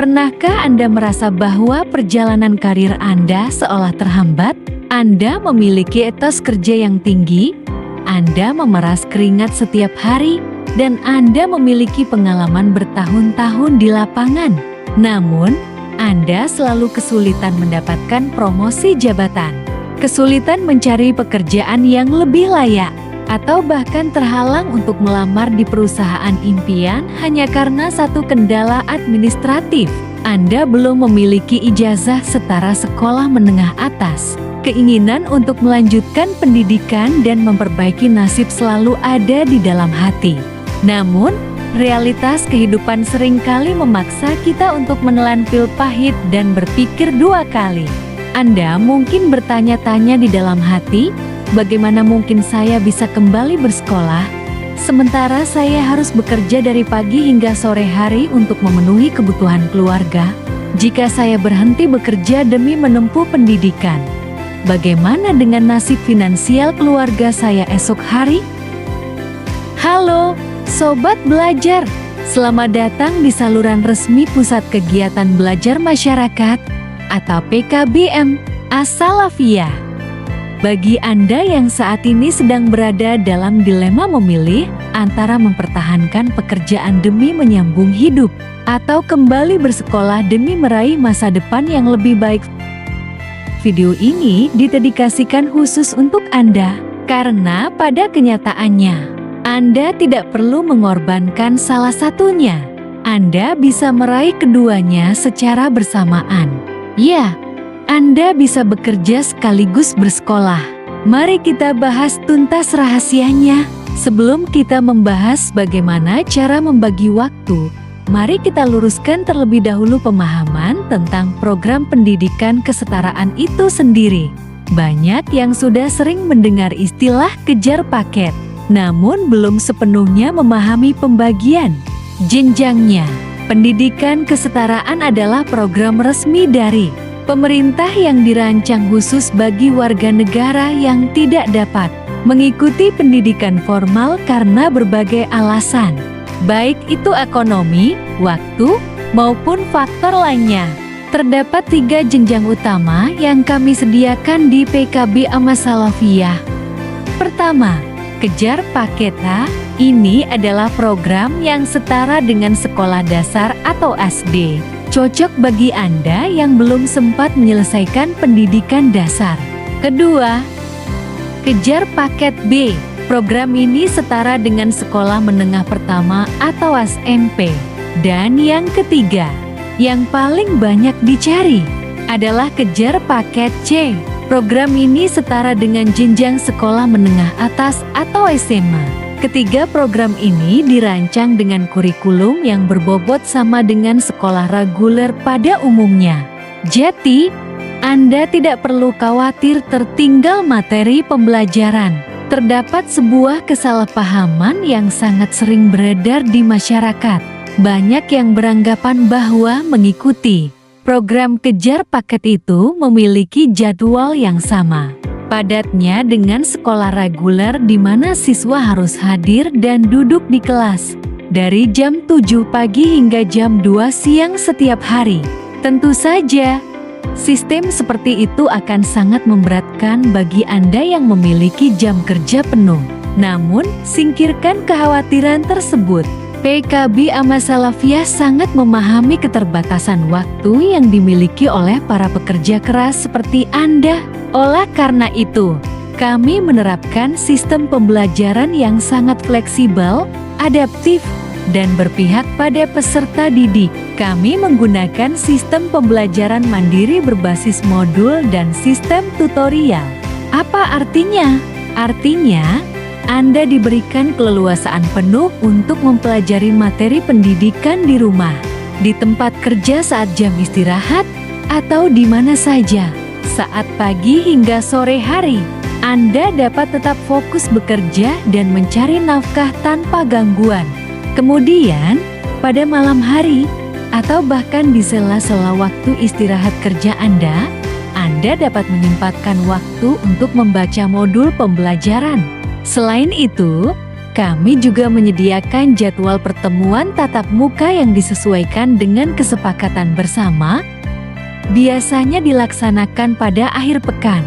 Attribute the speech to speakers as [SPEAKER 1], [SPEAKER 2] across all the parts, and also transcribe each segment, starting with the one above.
[SPEAKER 1] Pernahkah Anda merasa bahwa perjalanan karir Anda seolah terhambat? Anda memiliki etos kerja yang tinggi, Anda memeras keringat setiap hari, dan Anda memiliki pengalaman bertahun-tahun di lapangan. Namun, Anda selalu kesulitan mendapatkan promosi jabatan, kesulitan mencari pekerjaan yang lebih layak, atau bahkan terhalang untuk melamar di perusahaan impian hanya karena satu kendala administratif. Anda belum memiliki ijazah setara sekolah menengah atas. Keinginan untuk melanjutkan pendidikan dan memperbaiki nasib selalu ada di dalam hati. Namun, realitas kehidupan seringkali memaksa kita untuk menelan pil pahit dan berpikir dua kali. Anda mungkin bertanya-tanya di dalam hati, bagaimana mungkin saya bisa kembali bersekolah, sementara saya harus bekerja dari pagi hingga sore hari untuk memenuhi kebutuhan keluarga? Jika saya berhenti bekerja demi menempuh pendidikan, bagaimana dengan nasib finansial keluarga saya esok hari? Halo, Sobat Belajar! Selamat datang di saluran resmi Pusat Kegiatan Belajar Masyarakat atau PKBM As-Salafiyah. Bagi Anda yang saat ini sedang berada dalam dilema memilih antara mempertahankan pekerjaan demi menyambung hidup atau kembali bersekolah demi meraih masa depan yang lebih baik, video ini didedikasikan khusus untuk Anda, karena pada kenyataannya, Anda tidak perlu mengorbankan salah satunya. Anda bisa meraih keduanya secara bersamaan. Ya, Anda bisa bekerja sekaligus bersekolah. Mari kita bahas tuntas rahasianya. Sebelum kita membahas bagaimana cara membagi waktu, mari kita luruskan terlebih dahulu pemahaman tentang program pendidikan kesetaraan itu sendiri. Banyak yang sudah sering mendengar istilah kejar paket, namun belum sepenuhnya memahami pembagian jenjangnya. Pendidikan kesetaraan adalah program resmi dari pemerintah yang dirancang khusus bagi warga negara yang tidak dapat mengikuti pendidikan formal karena berbagai alasan, baik itu ekonomi, waktu, maupun faktor lainnya. Terdapat 3 jenjang utama yang kami sediakan di PKB As-Salafiyah. Pertama, Kejar Paket A. Ini adalah program yang setara dengan sekolah dasar atau SD. Cocok bagi Anda yang belum sempat menyelesaikan pendidikan dasar. Kedua, Kejar Paket B. Program ini setara dengan sekolah menengah pertama atau SMP. Dan yang ketiga, yang paling banyak dicari, adalah Kejar Paket C. Program ini setara dengan jenjang sekolah menengah atas atau SMA. Ketiga program ini dirancang dengan kurikulum yang berbobot sama dengan sekolah reguler pada umumnya. Jadi, Anda tidak perlu khawatir tertinggal materi pembelajaran. Terdapat sebuah kesalahpahaman yang sangat sering beredar di masyarakat. Banyak yang beranggapan bahwa mengikuti program Kejar Paket itu memiliki jadwal yang sama padatnya dengan sekolah reguler di mana siswa harus hadir dan duduk di kelas dari jam 7 pagi hingga jam 2 siang setiap hari. Tentu saja, sistem seperti itu akan sangat memberatkan bagi Anda yang memiliki jam kerja penuh. Namun, singkirkan kekhawatiran tersebut. PKB As-Salafiyah sangat memahami keterbatasan waktu yang dimiliki oleh para pekerja keras seperti Anda. Oleh karena itu, kami menerapkan sistem pembelajaran yang sangat fleksibel, adaptif, dan berpihak pada peserta didik. Kami menggunakan sistem pembelajaran mandiri berbasis modul dan sistem tutorial. Apa artinya? Artinya, Anda diberikan keleluasaan penuh untuk mempelajari materi pendidikan di rumah, di tempat kerja saat jam istirahat, atau di mana saja. Saat pagi hingga sore hari, Anda dapat tetap fokus bekerja dan mencari nafkah tanpa gangguan. Kemudian, pada malam hari, atau bahkan di sela-sela waktu istirahat kerja Anda dapat menyempatkan waktu untuk membaca modul pembelajaran. Selain itu, Kami juga menyediakan jadwal pertemuan tatap muka yang disesuaikan dengan kesepakatan bersama, biasanya dilaksanakan pada akhir pekan.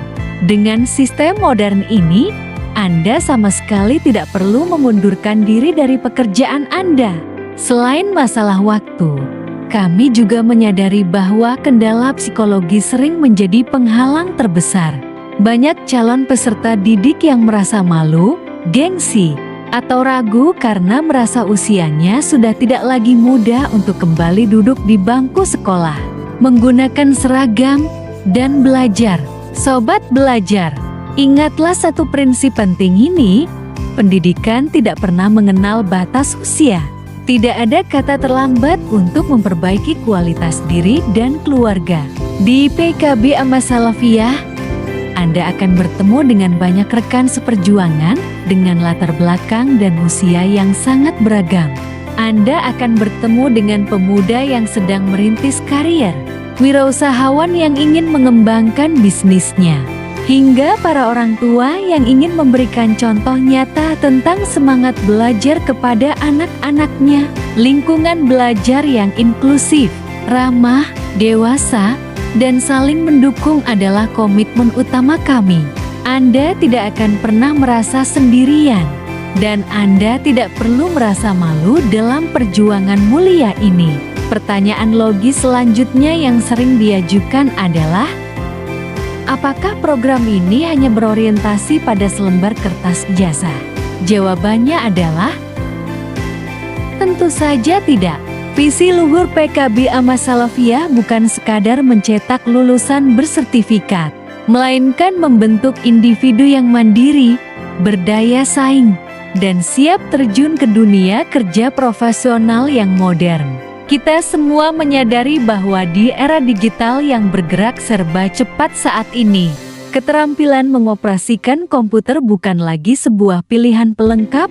[SPEAKER 1] Dengan sistem modern ini, Anda sama sekali tidak perlu memundurkan diri dari pekerjaan Anda. Selain masalah waktu, kami juga menyadari bahwa kendala psikologi sering menjadi penghalang terbesar. Banyak calon peserta didik yang merasa malu, gengsi, atau ragu karena merasa usianya sudah tidak lagi muda untuk kembali duduk di bangku sekolah, menggunakan seragam, dan belajar. Sobat belajar, ingatlah satu prinsip penting ini, pendidikan tidak pernah mengenal batas usia. Tidak ada kata terlambat untuk memperbaiki kualitas diri dan keluarga. Di PKB Amas Salafiyah, Anda akan bertemu dengan banyak rekan seperjuangan dengan latar belakang dan usia yang sangat beragam. Anda akan bertemu dengan pemuda yang sedang merintis karier, wirausahawan yang ingin mengembangkan bisnisnya, hingga para orang tua yang ingin memberikan contoh nyata tentang semangat belajar kepada anak-anaknya. Lingkungan belajar yang inklusif, ramah, dewasa, dan saling mendukung adalah komitmen utama kami. Anda tidak akan pernah merasa sendirian, dan Anda tidak perlu merasa malu dalam perjuangan mulia ini. Pertanyaan logis selanjutnya yang sering diajukan adalah, apakah program ini hanya berorientasi pada selembar kertas ijazah? Jawabannya adalah, tentu saja tidak. Visi luhur PKB Amas Salafiyah bukan sekadar mencetak lulusan bersertifikat, melainkan membentuk individu yang mandiri, berdaya saing, dan siap terjun ke dunia kerja profesional yang modern. Kita semua menyadari bahwa di era digital yang bergerak serba cepat saat ini, keterampilan mengoperasikan komputer bukan lagi sebuah pilihan pelengkap,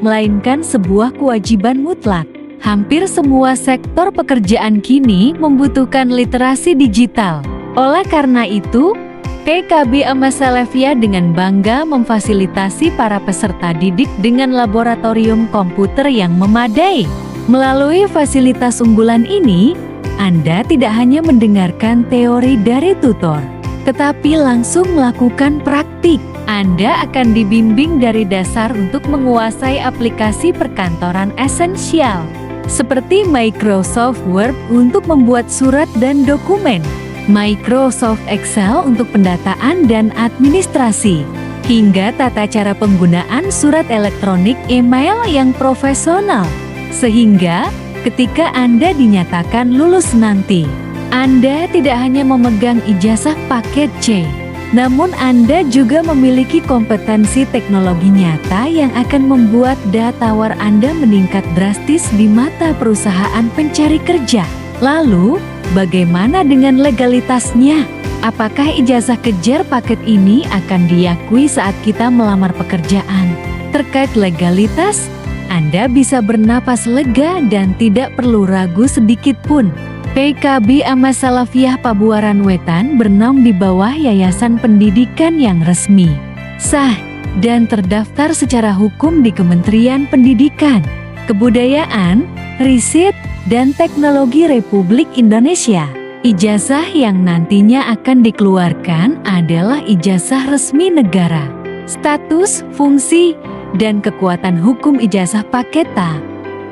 [SPEAKER 1] melainkan sebuah kewajiban mutlak. Hampir semua sektor pekerjaan kini membutuhkan literasi digital. Oleh karena itu, PKB Amas Salafiyah dengan bangga memfasilitasi para peserta didik dengan laboratorium komputer yang memadai. Melalui fasilitas unggulan ini, Anda tidak hanya mendengarkan teori dari tutor, tetapi langsung melakukan praktik. Anda akan dibimbing dari dasar untuk menguasai aplikasi perkantoran esensial, seperti Microsoft Word untuk membuat surat dan dokumen, Microsoft Excel untuk pendataan dan administrasi, hingga tata cara penggunaan surat elektronik email yang profesional. Sehingga, ketika Anda dinyatakan lulus nanti, Anda tidak hanya memegang ijazah paket C, namun Anda juga memiliki kompetensi teknologi nyata yang akan membuat daya tawar Anda meningkat drastis di mata perusahaan pencari kerja. Lalu, bagaimana dengan legalitasnya? Apakah ijazah kejar paket ini akan diakui saat kita melamar pekerjaan? Terkait legalitas, Anda bisa bernapas lega dan tidak perlu ragu sedikit pun. PKB Amas Salafiyah Pabuaran Wetan bernaung di bawah Yayasan Pendidikan yang resmi, sah, dan terdaftar secara hukum di Kementerian Pendidikan, Kebudayaan, Riset, dan Teknologi Republik Indonesia. Ijazah yang nantinya akan dikeluarkan adalah ijazah resmi negara. Status, fungsi, dan kekuatan hukum ijazah paket A,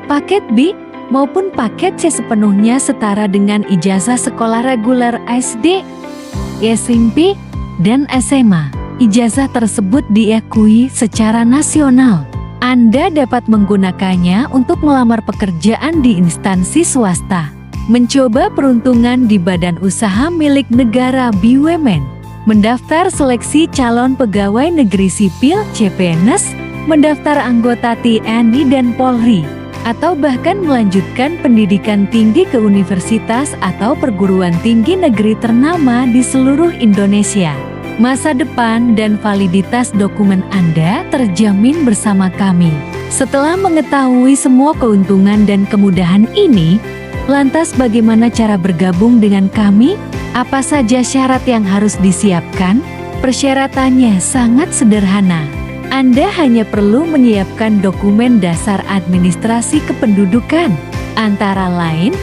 [SPEAKER 1] paket B, maupun paket C sepenuhnya setara dengan ijazah sekolah reguler SD, SMP, dan SMA. Ijazah tersebut diakui secara nasional. Anda dapat menggunakannya untuk melamar pekerjaan di instansi swasta, mencoba peruntungan di badan usaha milik negara BUMN, mendaftar seleksi calon pegawai negeri sipil CPNS, mendaftar anggota TNI dan Polri, atau bahkan melanjutkan pendidikan tinggi ke universitas atau perguruan tinggi negeri ternama di seluruh Indonesia. Masa depan dan validitas dokumen Anda terjamin bersama kami. Setelah mengetahui semua keuntungan dan kemudahan ini, lantas bagaimana cara bergabung dengan kami? Apa saja syarat yang harus disiapkan? Persyaratannya sangat sederhana. Anda hanya perlu menyiapkan dokumen dasar administrasi kependudukan, antara lain,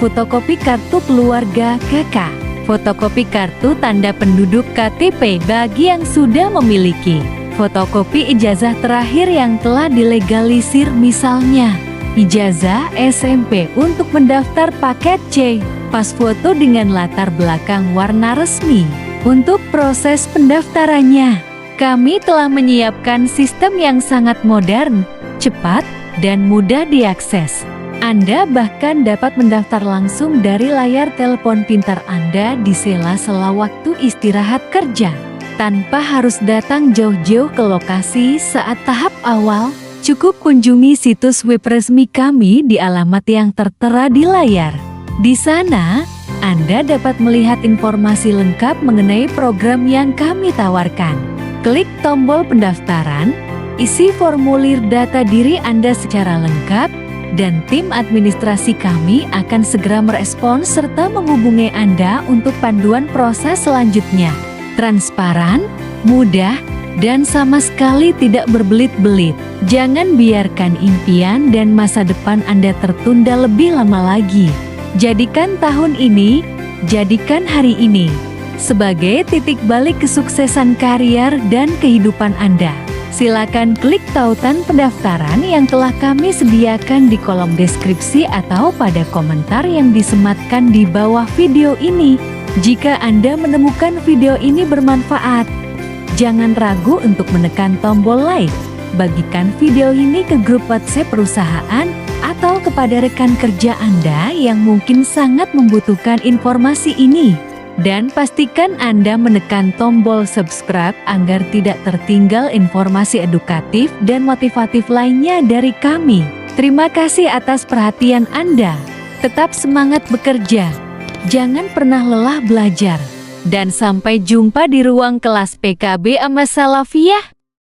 [SPEAKER 1] fotokopi kartu keluarga KK, fotokopi kartu tanda penduduk KTP bagi yang sudah memiliki, fotokopi ijazah terakhir yang telah dilegalisir misalnya, ijazah SMP untuk mendaftar paket C, pas foto dengan latar belakang warna resmi. Untuk proses pendaftarannya, kami telah menyiapkan sistem yang sangat modern, cepat, dan mudah diakses. Anda bahkan dapat mendaftar langsung dari layar telepon pintar Anda di sela-sela waktu istirahat kerja. Tanpa harus datang jauh-jauh ke lokasi saat tahap awal, cukup kunjungi situs web resmi kami di alamat yang tertera di layar. Di sana, Anda dapat melihat informasi lengkap mengenai program yang kami tawarkan. Klik tombol pendaftaran, isi formulir data diri Anda secara lengkap, dan tim administrasi kami akan segera merespons serta menghubungi Anda untuk panduan proses selanjutnya. Transparan, mudah, dan sama sekali tidak berbelit-belit. Jangan biarkan impian dan masa depan Anda tertunda lebih lama lagi. Jadikan tahun ini, jadikan hari ini sebagai titik balik kesuksesan karier dan kehidupan Anda. Silakan klik tautan pendaftaran yang telah kami sediakan di kolom deskripsi atau pada komentar yang disematkan di bawah video ini. Jika Anda menemukan video ini bermanfaat, jangan ragu untuk menekan tombol like, bagikan video ini ke grup WhatsApp perusahaan, atau kepada rekan kerja Anda yang mungkin sangat membutuhkan informasi ini. Dan pastikan Anda menekan tombol subscribe agar tidak tertinggal informasi edukatif dan motivatif lainnya dari kami. Terima kasih atas perhatian Anda. Tetap semangat bekerja. Jangan pernah lelah belajar. Dan sampai jumpa di ruang kelas PKB Amma Salafiyah.